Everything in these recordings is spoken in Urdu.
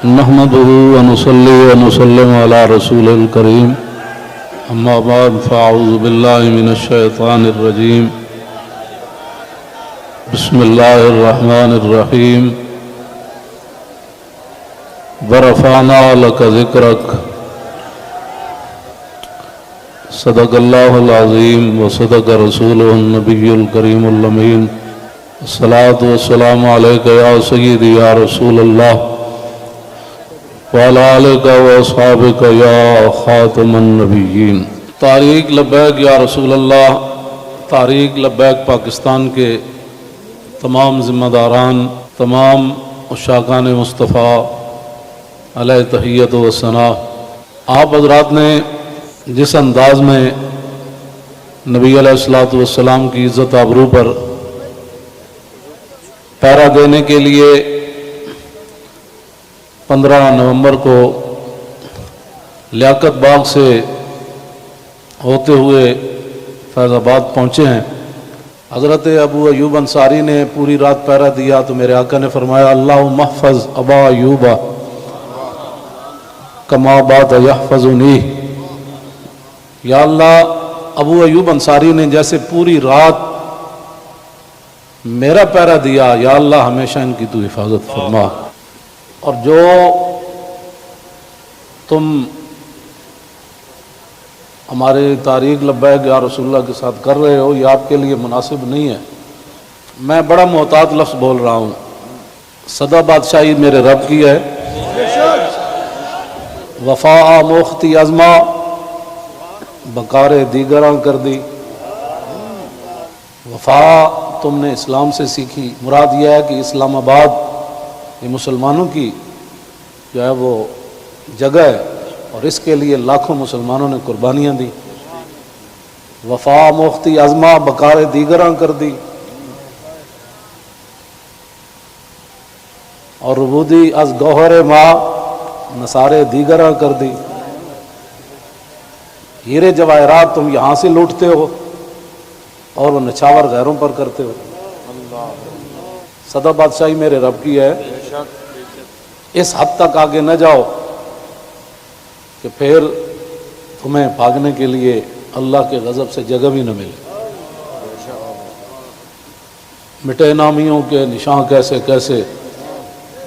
نحمده ونصلي ونسلم على رسول الكريم اما بعد فاعوذ بالله من الشيطان الرجيم بسم الله الرحمن الرحيم ورفعنا لك ذكرك صدق الله العظيم وصدق رسوله النبي الكريم الأمين الصلاة والسلام عليك يا سيدي يا رسول الله وعلى آلك وأصحابك يا خاتم النبيين۔ تحریک لبیک یا رسول اللہ، تحریک لبیک پاکستان کے تمام ذمہ داران، تمام عشاقان مصطفیٰ علیہ تحیت و ثنا، آپ حضرات نے جس انداز میں نبی علیہ الصلوۃ والسلام کی عزت آبرو پر پہرا دینے کے لیے 15 نومبر کو لیاقت باغ سے ہوتے ہوئے فیض آباد پہنچے ہیں۔ حضرت ابو ایوب انصاری نے پوری رات پہرا دیا تو میرے آقا نے فرمایا اللہم احفظ ابا ایوب کما بات یحفظنی، یا اللہ ابو ایوب انصاری نے جیسے پوری رات میرا پہرا دیا، یا اللہ ہمیشہ ان کی تو حفاظت فرما، اور جو تم ہمارے تحریک لبیک یا رسول اللہ کے ساتھ کر رہے ہو یہ آپ کے لیے مناسب نہیں ہے۔ میں بڑا محتاط لفظ بول رہا ہوں، صدا بادشاہی میرے رب کی ہے، وفا موختی ازما بکار دیگراں کر دی۔ وفا تم نے اسلام سے سیکھی، مراد یہ ہے کہ اسلام آباد یہ مسلمانوں کی جو ہے وہ جگہ ہے اور اس کے لیے لاکھوں مسلمانوں نے قربانیاں دی۔ وفا موختی ازما بکار دیگراں کر دی، اور ربودی از گوہر ماں نثارے دیگراں کر دی۔ ہیرے جواہرات تم یہاں سے لوٹتے ہو اور وہ نچھاور غیروں پر کرتے ہو۔ صدا بادشاہی میرے رب کی ہے، اس حد تک آگے نہ جاؤ کہ پھر تمہیں بھاگنے کے لیے اللہ کے غضب سے جگہ بھی نہ ملے۔ مٹے نامیوں کے نشان کیسے کیسے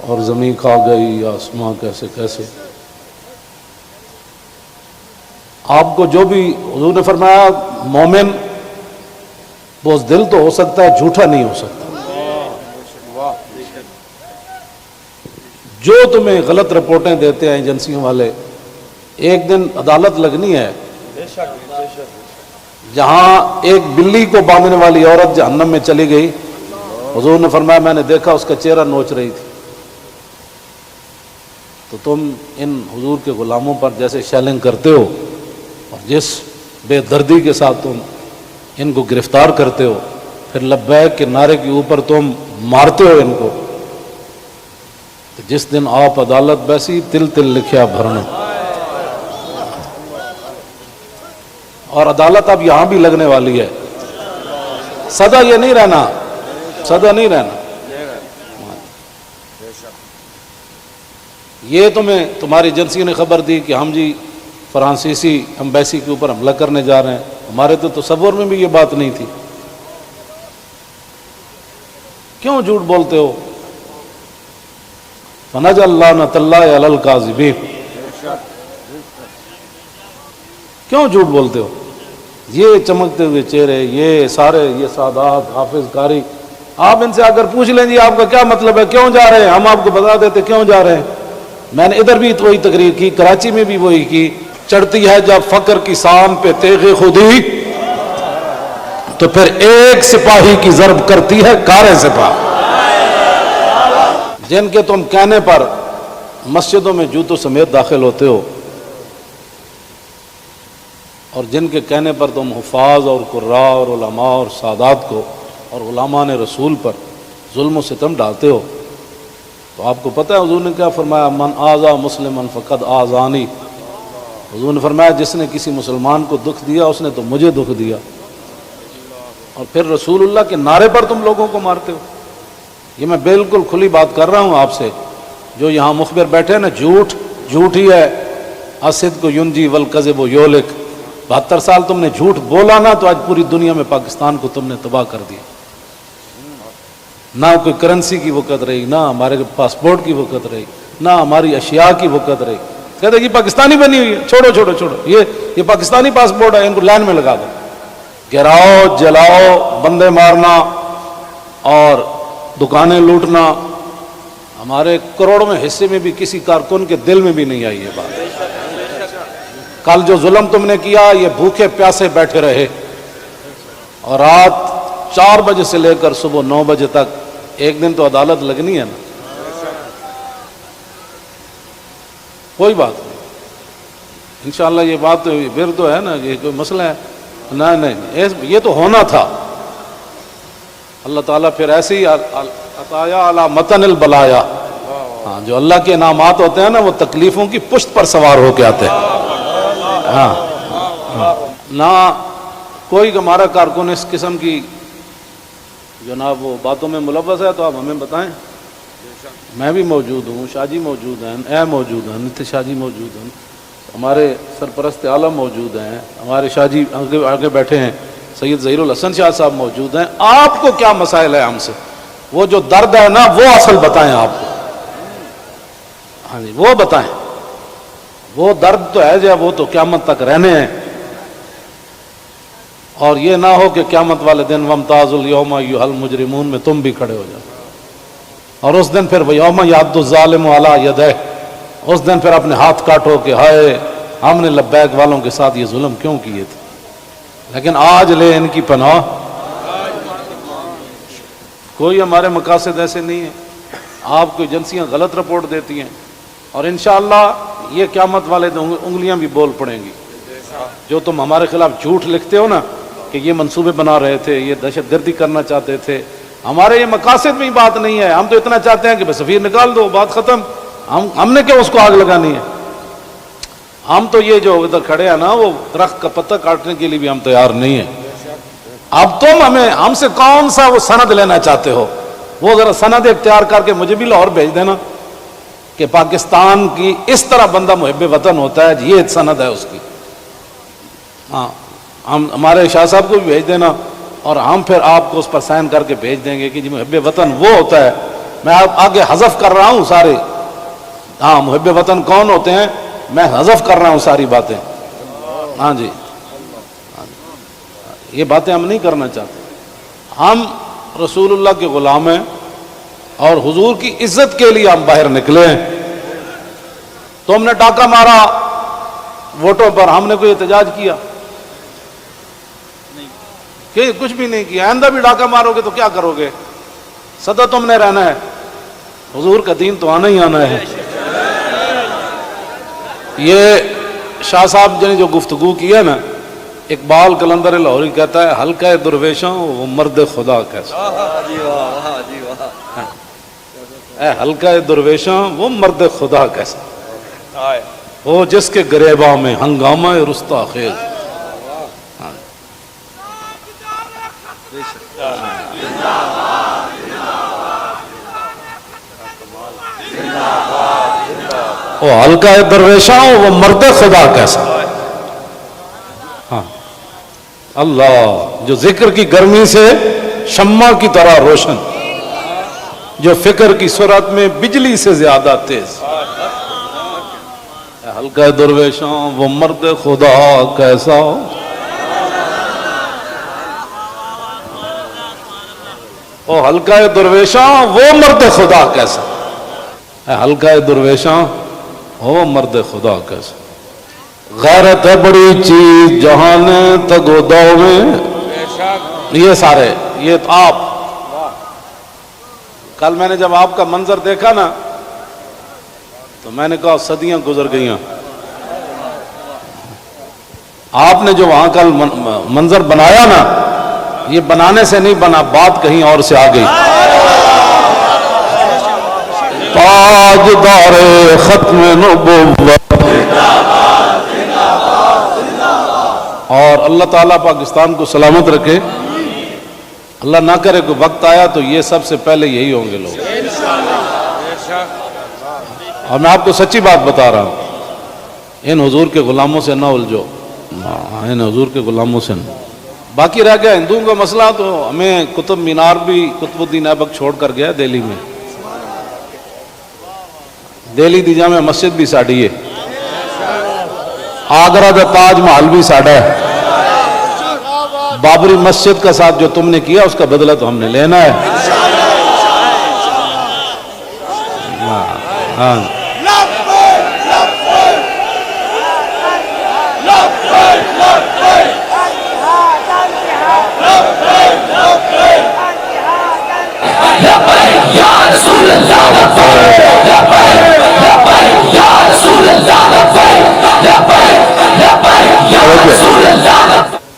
اور زمین کھا گئی آسماں کیسے کیسے۔ آپ کو جو بھی حضور نے فرمایا مومن بزدل تو ہو سکتا ہے، جھوٹا نہیں ہو سکتا۔ جو تمہیں غلط رپورٹیں دیتے ہیں ایجنسیوں والے، ایک دن عدالت لگنی ہے جہاں ایک بلی کو باندھنے والی عورت جہنم میں چلی گئی، حضور نے فرمایا میں نے دیکھا اس کا چہرہ نوچ رہی تھی۔ تو تم ان حضور کے غلاموں پر جیسے شیلنگ کرتے ہو اور جس بے دردی کے ساتھ تم ان کو گرفتار کرتے ہو، پھر لبیک کے نعرے کے اوپر تم مارتے ہو ان کو، تو جس دن آپ عدالت بیسی تل تل لکھیا بھرنا۔ اور عدالت اب یہاں بھی لگنے والی ہے، سدا یہ نہیں رہنا، سدا نہیں رہنا۔ یہ تمہیں تمہاری ایجنسی نے خبر دی کہ ہم جی فرانسیسی ایمبیسی کے اوپر حملہ کرنے جا رہے ہیں، ہمارے تو تصور میں بھی یہ بات نہیں تھی۔ کیوں جھوٹ بولتے ہو؟ فنجعل لعنۃ اللہ علی الکاذبین، کیوں جھوٹ بولتے ہو؟ یہ چمکتے ہوئے چہرے، یہ سارے یہ سادات حافظ قاری، آپ ان سے اگر پوچھ لیں جی آپ کا کیا مطلب ہے، کیوں جا رہے ہیں، ہم آپ کو بتا دیتے کیوں جا رہے ہیں۔ میں نے ادھر بھی وہی تقریر کی، کراچی میں بھی وہی کی۔ چڑھتی ہے جب فقر کی سام پہ تیغ خودی، تو پھر ایک سپاہی کی ضرب کرتی ہے کار سپاہ۔ جن کے تم کہنے پر مسجدوں میں جوتوں سمیت داخل ہوتے ہو، اور جن کے کہنے پر تم حفاظ اور قراء اور علماء اور سادات کو اور علماء نے رسول پر ظلم و ستم ڈالتے ہو، تو آپ کو پتہ ہے حضور نے کیا فرمایا؟ من آذا مسلمن فقد آذانی۔ حضور نے فرمایا جس نے کسی مسلمان کو دکھ دیا اس نے تو مجھے دکھ دیا، اور پھر رسول اللہ کے نعرے پر تم لوگوں کو مارتے ہو۔ یہ میں بالکل کھلی بات کر رہا ہوں آپ سے، جو یہاں مخبر بیٹھے ہیں نا، جھوٹ ہی ہے. الصدق ینجی والکذب یہلک. 72 سال تم نے جھوٹ بولا نا، تو آج پوری دنیا میں پاکستان کو تم نے تباہ کر دیا. نہ کوئی کرنسی کی وقت رہی، نہ ہمارے پاسپورٹ کی وقت رہی، نہ ہماری اشیاء کی وقت رہی. کہتے ہیں یہ پاکستانی بنی ہوئی ہے، چھوڑو چھوڑو چھوڑو، یہ پاکستانی پاسپورٹ ہے، ان کو لائن میں لگا دو. گراؤ، جلاؤ، بندے مارنا اور دکانیں لوٹنا، ہمارے کروڑوں میں حصے میں بھی کسی کارکن کے دل میں بھی نہیں آئی یہ بات. کل جو ظلم تم نے کیا، یہ بھوکے پیاسے بیٹھے رہے اور رات 4 بجے سے لے کر صبح 9 بجے تک. ایک دن تو عدالت لگنی ہے نا. کوئی بات نہیں، انشاءاللہ یہ بات پھر تو ہے نا، یہ کوئی مسئلہ ہے نہیں، یہ تو ہونا تھا. اللہ تعالیٰ پھر ایسے ہی عطایا علی متن البلایا. ہاں، جو اللہ کے انعامات ہوتے ہیں نا، وہ تکلیفوں کی پشت پر سوار ہو کے آتے ہیں. ہاں، نہ کوئی ہمارا کارکن اس قسم کی جناب وہ باتوں میں ملوث ہے تو آپ ہمیں بتائیں. میں بھی موجود ہوں، شاہ جی موجود ہیں، اے موجود ہیں، نتیش شاہ جی موجود ہیں، ہمارے سرپرست عالم موجود ہیں، ہمارے شاہ جی آگے بیٹھے ہیں، سید ظہیر الحسن شاہ صاحب موجود ہیں. آپ کو کیا مسائل ہے ہم سے؟ وہ جو درد ہے نا، وہ اصل بتائیں آپ کو. ہاں جی، وہ بتائیں. وہ درد تو ہے جو وہ تو قیامت تک رہنے ہیں. اور یہ نہ ہو کہ قیامت والے دن وامتاز الیوم ایھا المجرمون میں تم بھی کھڑے ہو جاؤ. اور اس دن پھر یوم یعض الظالم علی یدیہ، اس دن پھر اپنے ہاتھ کاٹو کہ ہائے ہم نے لبیک والوں کے ساتھ یہ ظلم کیوں کیے تھے. لیکن آج لے ان کی پناہ. کوئی ہمارے مقاصد ایسے نہیں ہیں. آپ کو ایجنسیاں غلط رپورٹ دیتی ہیں اور انشاءاللہ یہ قیامت والے دن انگلیاں بھی بول پڑیں گی. جو تم ہمارے خلاف جھوٹ لکھتے ہو نا کہ یہ منصوبے بنا رہے تھے، یہ دہشت گردی کرنا چاہتے تھے، ہمارے یہ مقاصد میں بات نہیں ہے. ہم تو اتنا چاہتے ہیں کہ بس سفیر نکال دو، بات ختم. ہم نے کیا اس کو آگ لگانی ہے؟ ہم تو یہ جو ادھر کھڑے ہیں نا، وہ درخت کا پتہ کاٹنے کے لیے بھی ہم تیار نہیں ہیں. اب تم ہم سے کون سا وہ سند لینا چاہتے ہو؟ وہ ذرا سند اختیار کر کے مجھے بھی لاہور بھیج دینا کہ پاکستان کی اس طرح بندہ محب وطن ہوتا ہے، یہ سند ہے اس کی. ہاں، ہمارے شاہ صاحب کو بھی بھیج دینا اور ہم پھر آپ کو اس پر سائن کر کے بھیج دیں گے کہ جی محب وطن وہ ہوتا ہے. میں آپ آگے حذف کر رہا ہوں سارے. ہاں، محب وطن کون ہوتے ہیں میں حذف کر رہا ہوں ساری باتیں. ہاں جی، یہ باتیں ہم نہیں کرنا چاہتے. ہم رسول اللہ کے غلام ہیں اور حضور کی عزت کے لیے ہم باہر نکلے ہیں. تم نے ڈاکہ مارا ووٹوں پر، ہم نے کوئی احتجاج کیا؟ کہ کچھ بھی نہیں کیا. آئندہ بھی ڈاکہ مارو گے تو کیا کرو گے؟ سدا تم نے رہنا ہے. حضور کا دین تو آنا ہی آنا ہے. یہ شاہ صاحب نے جو گفتگو کی ہے نا، اقبال قلندر لاہوری کہتا ہے حلقہ درویشاں وہ مرد خدا کیسا. اے حلقہ درویشاں وہ مرد خدا کیسا، وہ جس کے گریباں میں ہنگامہ رستا خیز. وہ حلقہ درویشاں وہ مرد خدا کیسا. ہاں، اللہ جو ذکر کی گرمی سے شمع کی طرح روشن، جو فکر کی سرعت میں بجلی سے زیادہ تیز. حلقہ درویشاں وہ مرد خدا کیسا. او حلقہ درویشاں وہ مرد خدا کیسا. حلقہ درویشاں وہ مرد خدا کیسا. غیرت ہے بڑی چیز جہان تگو دو میں. یہ سارے یہ تو آپ. کل میں نے جب آپ کا منظر دیکھا نا تو میں نے کہا صدیاں گزر گئیں. آپ نے جو وہاں کل منظر بنایا نا، یہ بنانے سے نہیں بنا، بات کہیں اور سے آ گئی. تاجدار ختم نبوت. اور اللہ تعالیٰ پاکستان کو سلامت رکھے. اللہ نہ کرے کوئی وقت آیا تو یہ سب سے پہلے یہی ہوں گے لوگ. اور میں آپ کو سچی بات بتا رہا ہوں، ان حضور کے غلاموں سے نہ الجھو، ان حضور کے غلاموں سے نہ۔ باقی رہ گیا ہندوؤں کا مسئلہ، تو ہمیں قطب مینار بھی قطب الدین ایبک چھوڑ کر گیا دہلی میں، دہلی دی جامع مسجد بھی ساڑی ہے، آگرہ دا تاج محل بھی ساڑا ہے، بابری مسجد کا ساتھ جو تم نے کیا اس کا بدلہ تو ہم نے لینا ہے۔ ہاں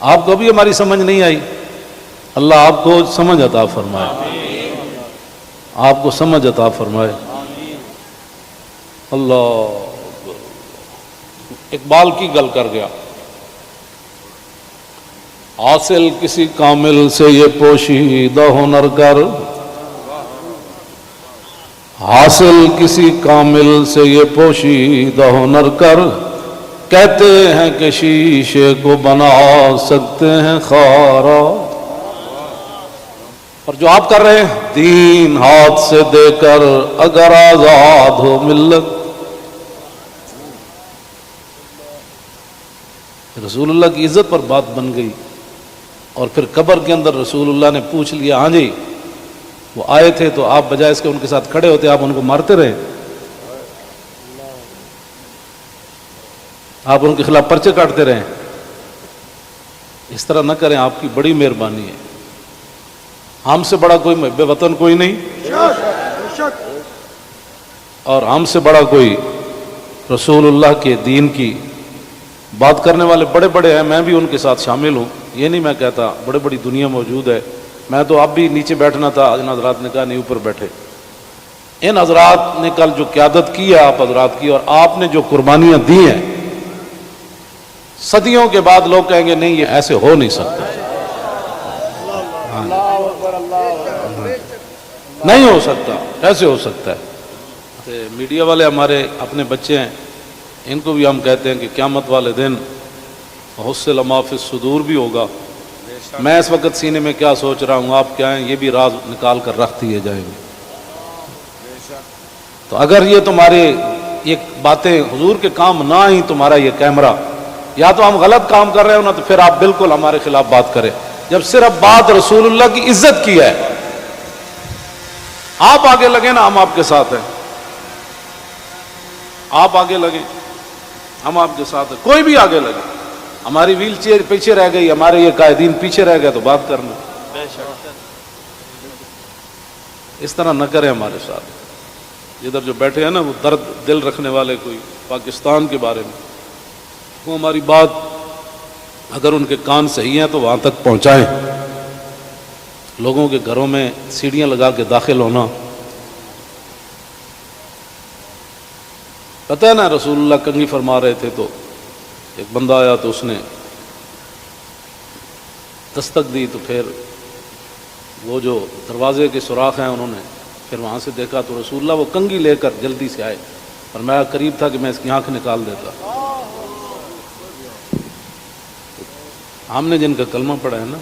آپ کو بھی ہماری سمجھ نہیں آئی، اللہ آپ کو سمجھ عطا فرمائے، آپ کو سمجھ عطا فرمائے۔ اللہ اقبال کی گل کر گیا، حاصل کسی کامل سے یہ پوشیدہ ہنر کر، حاصل کسی کامل سے یہ پوشیدہ ہنر کر، کہتے ہیں کہ شیشے کو بنا سکتے ہیں خارا۔ اور جو آپ کر رہے ہیں، دین ہاتھ سے دے کر اگر آزاد ہو ملت۔ رسول اللہ کی عزت پر بات بن گئی، اور پھر قبر کے اندر رسول اللہ نے پوچھ لیا، ہاں جی وہ آئے تھے تو آپ بجائے اس کے ان کے ساتھ کھڑے ہوتے، آپ ان کو مارتے رہے، آپ ان کے خلاف پرچے کاٹتے رہے۔ اس طرح نہ کریں، آپ کی بڑی مہربانی ہے، ہم سے بڑا کوئی محب وطن کوئی نہیں، اور ہم سے بڑا کوئی رسول اللہ کے دین کی بات کرنے والے بڑے بڑے ہیں، میں بھی ان کے ساتھ شامل ہوں، یہ نہیں میں کہتا، بڑے بڑی دنیا موجود ہے، میں تو اب بھی نیچے بیٹھنا تھا، ان حضرات نے کہا نہیں اوپر بیٹھے۔ ان حضرات نے کل جو قیادت کی ہے آپ حضرات کی، اور آپ نے جو قربانیاں دی ہیں، صدیوں کے بعد لوگ کہیں گے نہیں یہ ایسے ہو نہیں سکتا، نہیں ہو سکتا، ایسے ہو سکتا ہے۔ میڈیا والے ہمارے اپنے بچے ہیں، ان کو بھی ہم کہتے ہیں کہ قیامت والے دن حصل ما فی الصدور بھی ہوگا۔ میں اس وقت سینے میں کیا سوچ رہا ہوں، آپ کیا ہیں، یہ بھی راز نکال کر رکھ دیے جائیں گے۔ تو اگر یہ تمہاری یہ باتیں حضور کے کام نہ آئیں، تمہارا یہ کیمرہ، یا تو ہم غلط کام کر رہے ہو نا، تو پھر آپ بالکل ہمارے خلاف بات کریں۔ جب صرف بات رسول اللہ کی عزت کی ہے، آپ آگے لگے نا، ہم آپ کے ساتھ ہیں، آپ آگے لگے، ہم آپ کے ساتھ ہیں، کوئی بھی آگے لگے۔ ہماری ویل چیئر پیچھے رہ گئی، ہمارے یہ قائدین پیچھے رہ گئے، تو بات کرنا، اس طرح نہ کریں ہمارے ساتھ۔ ادھر جو بیٹھے ہیں نا، وہ درد دل رکھنے والے، کوئی پاکستان کے بارے میں، وہ ہماری بات اگر ان کے کان صحیح ہیں تو وہاں تک پہنچائیں۔ لوگوں کے گھروں میں سیڑھیاں لگا کے داخل ہونا، پتہ ہے نا، رسول اللہ کنگھی فرما رہے تھے تو ایک بندہ آیا تو اس نے دستک دی، تو پھر وہ جو دروازے کے سوراخ ہیں انہوں نے پھر وہاں سے دیکھا تو رسول اللہ وہ کنگھی لے کر جلدی سے آئے، اور میں قریب تھا کہ میں اس کی آنکھ نکال دیتا۔ ہم نے جن کا کلمہ پڑھا ہے نا،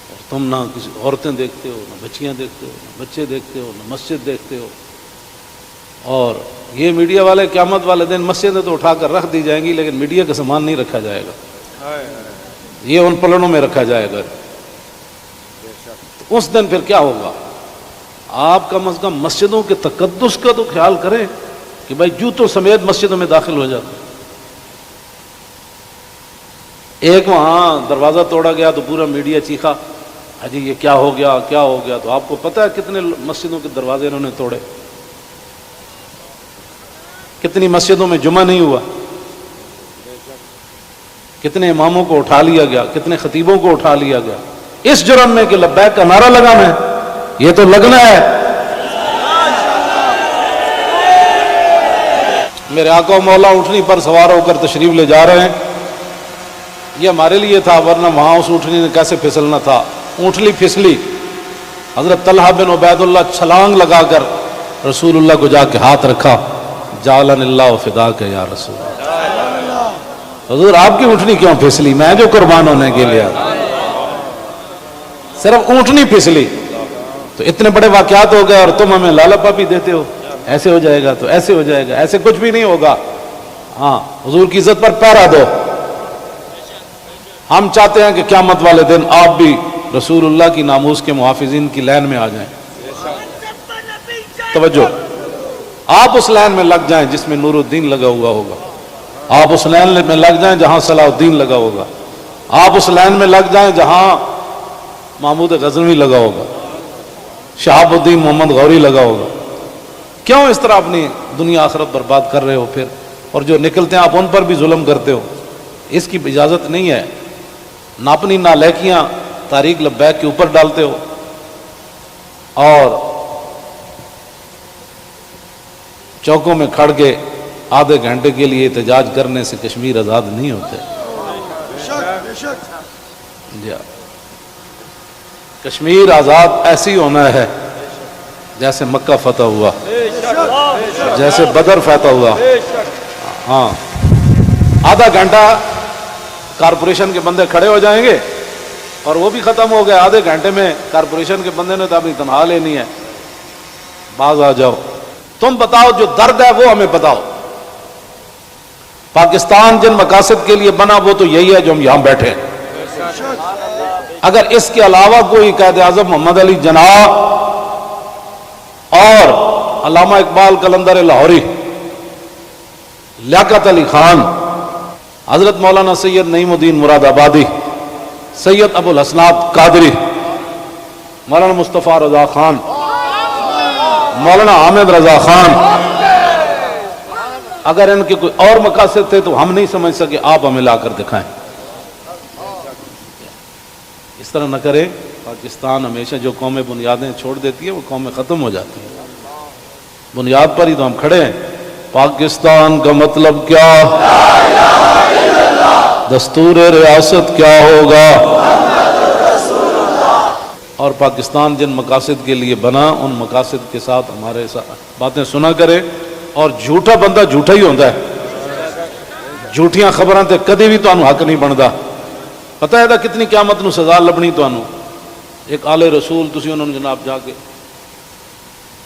اور تم نہ کسی عورتیں دیکھتے ہو، نہ بچیاں دیکھتے ہو، نہ بچے دیکھتے ہو، نہ مسجد دیکھتے ہو، اور یہ میڈیا والے قیامت والے دن مسجدیں تو اٹھا کر رکھ دی جائیں گی، لیکن میڈیا کا سامان نہیں رکھا جائے گا، یہ ان پلڑوں میں رکھا جائے گا۔ تو اس دن پھر کیا ہوگا؟ آپ کم از کم مسجدوں کے تقدس کا تو خیال کریں کہ بھائی جوتوں سمیت مسجدوں میں داخل ہو جاتے۔ ایک وہاں دروازہ توڑا گیا تو پورا میڈیا چیخا، حجی یہ کیا ہو گیا، کیا ہو گیا؟ تو آپ کو پتہ ہے کتنے مسجدوں کے دروازے انہوں نے توڑے، کتنی مسجدوں میں جمعہ نہیں ہوا، کتنے اماموں کو اٹھا لیا گیا، کتنے خطیبوں کو اٹھا لیا گیا، اس جرم میں کہ لبیک کا نعرہ لگانا ہے، یہ تو لگنا ہے۔ میرے آقا و مولا اونٹنی پر سوار ہو کر تشریف لے جا رہے ہیں، یہ ہمارے لیے تھا، ورنہ وہاں اس اونٹنی نے کیسے پھسلنا تھا، اونٹنی پھسلی، حضرت طلحہ بن عبید اللہ چھلانگ لگا کر رسول اللہ کو جا کے ہاتھ رکھا، جعلن اللہ فداک یا رسول اللہ۔ حضور آپ کی اونٹنی کیوں پھسلی؟ میں جو قربان ہونے کے لیے صرف اونٹنی پھسلی تو اتنے بڑے واقعات ہو گئے اور تم ہمیں لالپا بھی دیتے ہو، ایسے ہو جائے گا تو ایسے ہو جائے گا، ایسے کچھ بھی نہیں ہوگا۔ ہاں حضور کی عزت پر پہرا دو۔ ہم چاہتے ہیں کہ قیامت والے دن آپ بھی رسول اللہ کی ناموس کے محافظین کی لائن میں آ جائیں۔ توجہ، آپ اس لائن میں لگ جائیں جس میں نور الدین لگا ہوا ہوگا، آپ اس لائن میں لگ جائیں جہاں صلاح الدین لگا ہوگا، آپ اس لائن میں لگ جائیں جہاں محمود غزنوی لگا ہوگا، شہاب الدین محمد غوری لگا ہوگا۔ کیوں اس طرح اپنی دنیا آخرت برباد کر رہے ہو پھر؟ اور جو نکلتے ہیں آپ ان پر بھی ظلم کرتے ہو، اس کی اجازت نہیں ہے۔ نہ اپنی نالائکیاں تاریخ لبیک کے اوپر ڈالتے ہو، اور چوکوں میں کھڑ کے آدھے گھنٹے کے لیے احتجاج کرنے سے کشمیر آزاد نہیں ہوتے۔ کشمیر آزاد ایسی ہونا ہے جیسے مکہ فتح ہوا، جیسے بدر فتح ہوا۔ ہاں آدھا گھنٹہ کارپوریشن کے بندے کھڑے ہو جائیں گے اور وہ بھی ختم ہو گئے، آدھے گھنٹے میں کارپوریشن کے بندے نے تو اپنی تنخواہ لینی ہے، باز آ جاؤ۔ تم بتاؤ جو درد ہے وہ ہمیں بتاؤ۔ پاکستان جن مقاصد کے لیے بنا وہ تو یہی ہے جو ہم یہاں بیٹھے ہیں۔ اگر اس کے علاوہ کوئی قائد اعظم محمد علی جناح اور علامہ اقبال قلندر لاہوری، لیاقت علی خان، حضرت مولانا سید نعیم الدین مراد آبادی، سید ابو الحسنات قادری، مولانا مصطفیٰ رضا خان، مولانا حامد رضا خان، اگر ان کے کوئی اور مقاصد تھے تو ہم نہیں سمجھ سکے، آپ ہمیں لا کر دکھائیں۔ اس طرح نہ کرے۔ پاکستان ہمیشہ جو قومیں بنیادیں چھوڑ دیتی ہیں وہ قومیں ختم ہو جاتی ہیں۔ بنیاد پر ہی تو ہم کھڑے ہیں۔ پاکستان کا مطلب کیا؟ دستور ریاست کیا ہوگا؟ اور پاکستان جن مقاصد کے لیے بنا ان مقاصد کے ساتھ ہمارے ساتھ باتیں سنا کرے۔ اور جھوٹا بندہ جھوٹا ہی ہوتا ہے، جھوٹیاں خبراں تے کدی بھی تانوں حق نہیں بنتا۔ پتہ ہے کتنی قیامت نو سزا لبنی تانوں۔ ایک آل رسول تسی انہوں نے جناب جا کے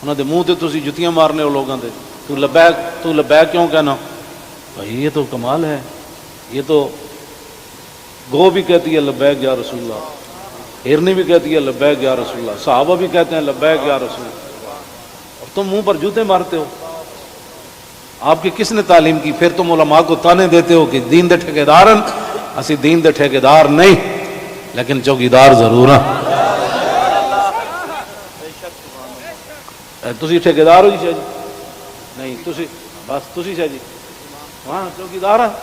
انہوں دے منہ تے تسی جتیاں مارنے ہو لوگاں دے، تو لبیک کیوں کہنا؟ بھائی یہ تو کمال ہے، یہ تو گو بھی کہتی ہے لبیک یا رسول اللہ، ہرنی بھی کہتی ہے لبیک یا رسول اللہ، صحابہ بھی کہتے ہیں لبیک یا رسول اللہ، اور تم منہ پر جوتے مارتے ہو۔ آپ کی کس نے تعلیم کی؟ پھر تم علماء کو تانے دیتے ہو کہ دین دے ٹھیکیدارن، اسی دین دے ٹھیکیدار نہیں لیکن چوکیدار ضرور ہیں۔ تسی ٹھیکیدار ہو جی شاہ جی؟ نہیں تسی بس تسی شاہ جی ہاں چوکیدار ہیں۔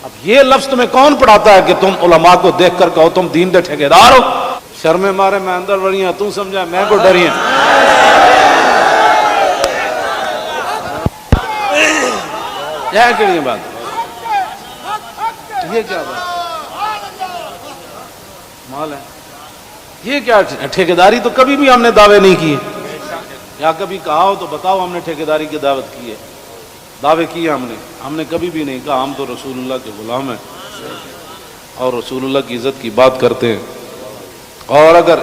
اب یہ لفظ تمہیں کون پڑھاتا ہے کہ تم علماء کو دیکھ کر کہو تم دین دے ٹھیکیدار ہو؟ شرم مارے میں اندر بڑی ہیں، تم سمجھا میں کو ڈری ہیں۔ یہ کیڑی بات؟ یہ کیا بات مال ہے؟ یہ کیا ٹھیکیداری تو کبھی بھی ہم نے دعوے نہیں کیے، یا کبھی کہا ہو تو بتاؤ ہم نے ٹھیکیداری کی دعوت کی ہے، دعوے کیے ہم نے کبھی بھی نہیں کہا ہم تو رسول اللہ کے غلام ہیں اور رسول اللہ کی عزت کی بات کرتے ہیں۔ اور اگر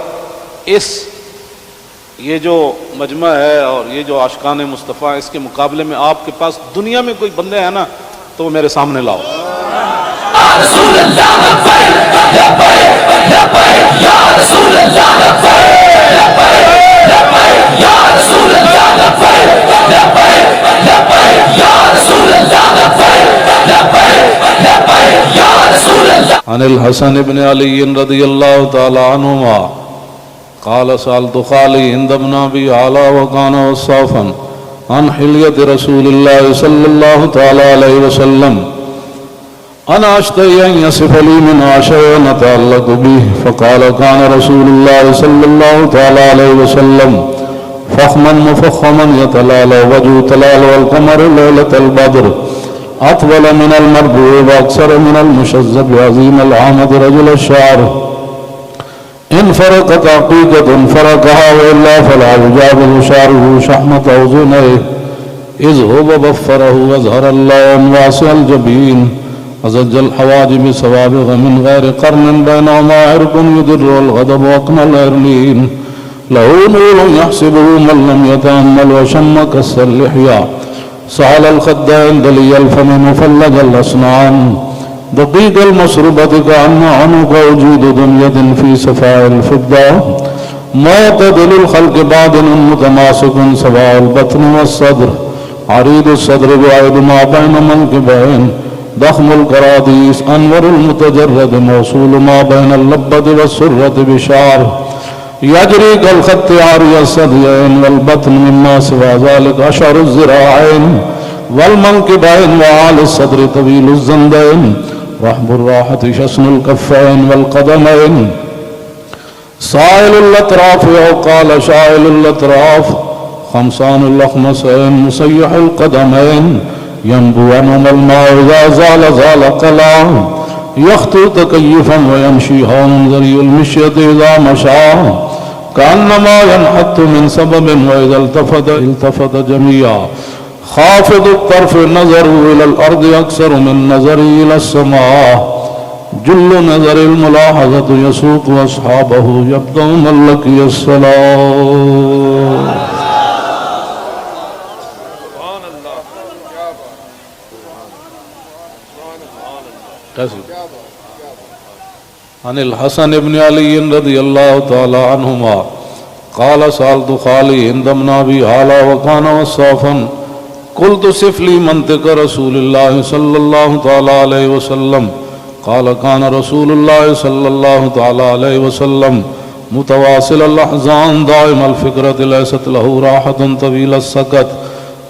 یہ جو مجمع ہے اور یہ جو عاشقان مصطفیٰ اس کے مقابلے میں آپ کے پاس دنیا میں کوئی بندے ہیں نا تو وہ میرے سامنے لاؤ۔ عن الحسن بن علی رضی اللہ تعالی عنہما قال سألت خالي عند ابن أبي علا وكان وصافا عن حلية رسول الله صلى الله تعالى عليه وسلم أنا أشتهي أن يصف لي منها شيئا نتعلق به فقال كان رسول الله صلى الله تعالى عليه وسلم فخما مفخما يتلالى وجه تلال والقمر ليلة البدر أطول من المربوع وأكثر من المشذب عظيم العامد رجل الشعر إن فرقت عقيقة فرقها وإلا فلا يجابه شعره شحمة أذنيه إذ هو بفره وأظهر اللون واسع الجبين أزج الحواجب سوابغ من غير قرن بينهما عرق يدر الغضب وأقنى العرلين له نور يحسبه من لم يتأمل وشم كس اللحية سهل الخدين دلي الفم مفلج الأسنان دقيق المشربة كأن عنق وجود دنيا في صفاء الفضة معتدل الخلق باطن متماسك سواء البطن والصدر عريض الصدر بعيد ما بين منكبين ضخم الكراديس أنور المتجرد موصول ما بين اللبة والسرة بشعر يجري كالخط عاري الثديين والبطن مما سوى ذلك أشعر الذراعين والمنكبين وعالي الصدر طويل الزندين رحب الراحة شسن الكفين والقدمين سائل الأطراف أو قال شائل الأطراف خمسان الأخمسين مسيح القدمين ينبو عنهما الماء إذا زال زال قلع يخطو تكيفا ويمشي هون ذري المشية إذا مشى كأنما ينحط من سبب وإذا التفت التفت جميعا خافض الطرف نظره إلى الأرض أكثر من نظره إلى السماء جل نظر الملاحظة يسوق أصحابه يبدأ من لقي الصلاة. عن الحسن بن علي رضي الله تعالى عنهما قال سألت خالي عند ابن أبي هالة وكان وصافا قلت صف لي منطق رسول الله صلى الله تعالى عليه وسلم قال كان رسول الله صلى الله تعالى عليه وسلم متواصل الأحزان دائم الفكرة ليست له راحة طويل السكت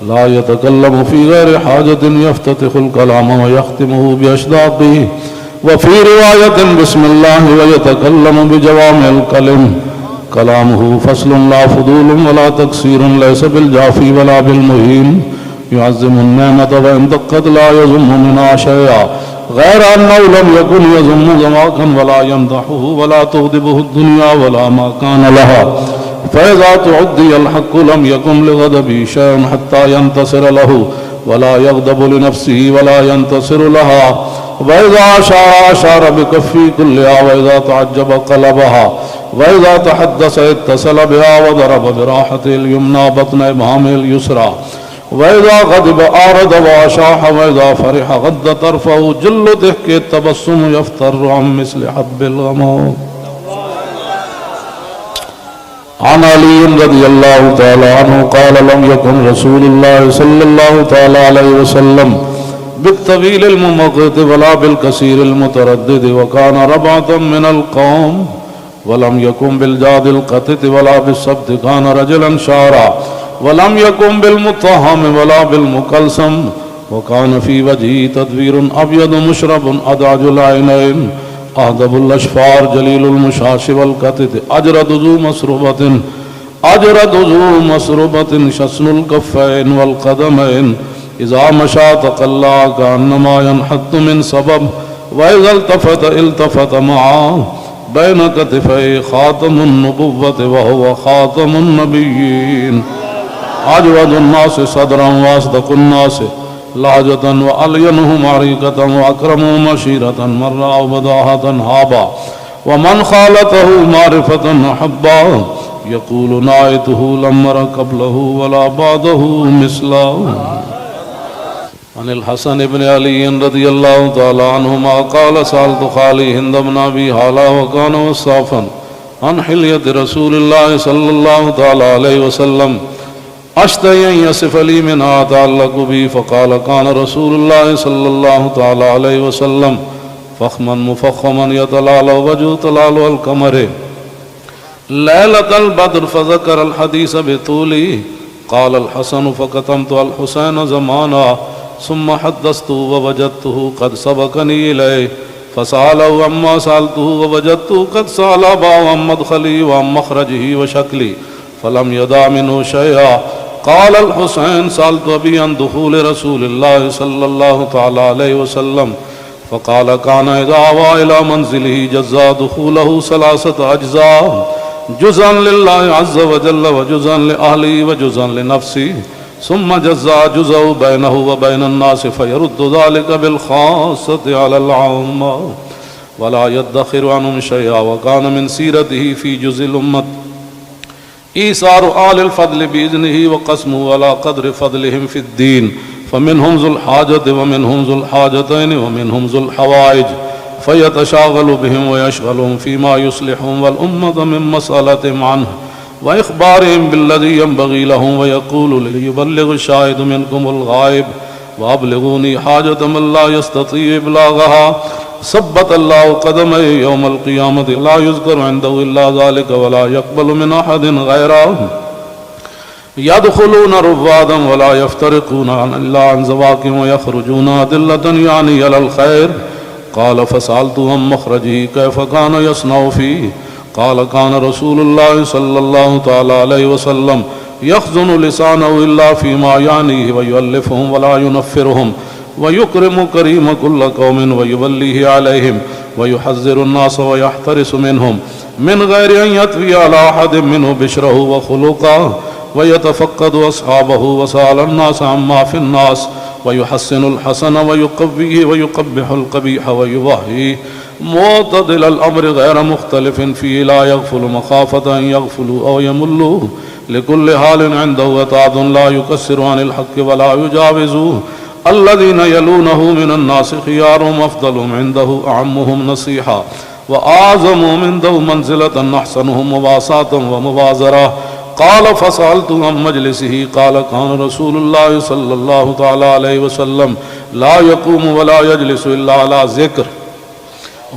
لا يتكلم في غير حاجة يفتتح الكلام ويختمه بأشداقه وفي رواية بسم الله ويتكلم بجوامع الكلم كلامه فصل لا فضول ولا تقصير ليس بالجافي ولا بالمهين يعظم النعمة وإن دقت لا يذم منها شيئا غير أنه لم يكن يذم ذماكا ولا يمدحه ولا تغضبه الدنيا ولا ما كان لها فإذا تعدي الحق لم يكن لغضبه شيء حتى ينتصر له ولا يغضب لنفسه ولا ينتصر لها وإذا أشار بكفي كلها وإذا تعجب قلبها وإذا تحدث اتصل بها وضرب براحته اليمنى بطن إبهامه اليسرى وإذا غضب أعرض وأشاح وإذا فرح غض طرفه جل ضحك التبسم يفتر عن مثل حب الغمام. عن علي رضي الله تعالى عنه قال لم يكن رسول الله صلى الله تعالى عليه وسلم بالطويل الممقت ولا بالكثير المتردد وكان ربعة من القوم ولم يكن بالجاد القتت ولا بالسبت كان رجلا شارا ولم يكن بالمطهم ولا بالمكلسم وكان في وجهه تدبير أبيض مشرب أدعج العينين أهدب الأشفار جليل المشاش والكتت أجرد ذو مسربة شسن الكفين والقدمين إذا مشى تقلع كأنما ينحط من سبب وإذا التفت معه بين كتفيه خاتم النبوة وهو خاتم النبيين أجود الناس صدرا وأصدق الناس لهجة وألينهم عريقة وأكرمهم عشيرة مرة وبداهة هابا ومن خالته معرفة أحبا يقول نائته لم أر قبله ولا بعده مثله. عن الحسن بن علي رضي الله تعالى عنهما قال سألت خالي هند بن أبي هالة وكان وصافا عن حلية رسول الله صلى الله تعالى عليه وسلم أشتهي أن يصف لي منها تعلق بي فقال كان رسول الله صلى الله تعالى عليه وسلم فخما مفخما يتلالى وجه تلالى القمر ليلة البدر فذكر الحديث بطوله قال الحسن فكتمت الحسين زمانا ثم حدثته ووجدته قد سبقني إليه فسأله عما سألته ووجدته قد سأل أباه عن مدخلي وعن مخرجه وشكلي فلم يدع منه شيئا. قال الحسين سألت أبي عن دخول رسول الله صلى الله تعالى عليه وسلم فقال كان إذا آوى إلى منزله جزا دخوله 3 أجزاء جزءا لله عز وجل وجزءا لأهله وجزءا لنفسه ثم جزء بينه وبين الناس فيرد ذلك بالخاصة على العامة ولا يدخر عنهم شيئا وكان من سيرته في جزء الأمة إيثار آل الفضل بإذنه وقسمه على قدر فضلهم في الدين فمنهم ذو الحاجة ومنهم ذو الحاجتين ومنهم ذو الحوائج فيتشاغل بهم ويشغلهم فيما يصلحهم والأمة من مسألة عنه وإخبارهم بالذي ينبغي لهم ويقول ليبلغ الشاهد منكم الغائب وأبلغوني حاجة من لا يستطيع إبلاغها ثبت الله قدمه يوم القيامة لا يذكر عنده إلا ذلك ولا يقبل من أحد غيره يدخلون رفادا ولا يفترقون إلا عن زواكم ويخرجون أدلة يعني على الخير قال فسألته عن مخرجه كيف كان يصنع فيه قال كان رسول الله صلى الله تعالى عليه وسلم يخزن لسانه إلا فيما يعنيه ويؤلفهم ولا ينفرهم ويكرم كريم كل قوم ويوليه عليهم ويحذر الناس ويحترس منهم من غير أن يطوي على أحد منه بشره وخلقه ويتفقد أصحابه وسأل الناس عما في الناس ويحسن الحسن ويقويه ويقبح القبيح ويوهيه معتدل الأمر غير مختلف فيه لا يغفل مخافة أن يغفلوا أو يملوا لكل حال عنده وتعد لا يكسر عن الحق ولا يجاوزوه الذين يلونه من الناس خيارهم أفضلهم عنده أعمهم نصيحة وأعظمهم عنده منزلة أحسنهم مواساة ومبازرة قال فسألت عن مجلسه قال كان رسول الله صلى الله تعالى عليه وسلم لا يقوم ولا يجلس إلا على ذكر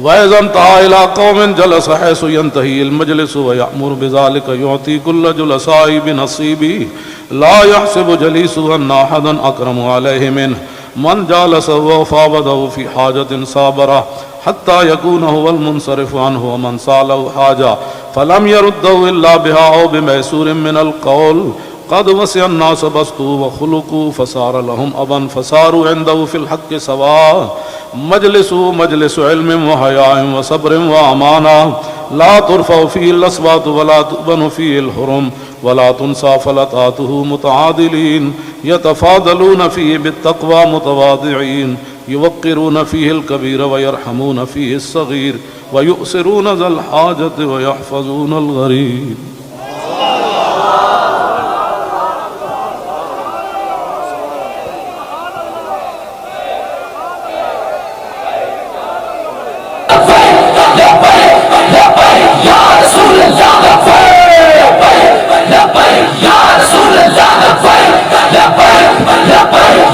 وإذا انتهى إلى قوم جلس حيث ينتهي المجلس ويأمر بذلك يعطي كل جلساء بنصيبه لا يحسب جليسه أن أحدا أكرم عليه منه من جالسه وفاوضه في حاجة صابرة حتى يكون هو المنصرف عنه ومن سأله حاجة فلم يرده إلا بها أو بميسور من القول قد وسع الناس بسطوا وخلقوا فصار لهم أبا فصاروا عنده في الحق سواء مجلس علم وحياء وصبر وأمانة لا ترفع فيه الأصوات ولا تؤبن فيه الحرم ولا تنسى فلتاته متعادلين يتفاضلون فيه بالتقوى متواضعين يوقرون فيه الكبير ويرحمون فيه الصغير ويؤسرون ذا الحاجة ويحفظون الغريب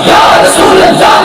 Ya Rasulullah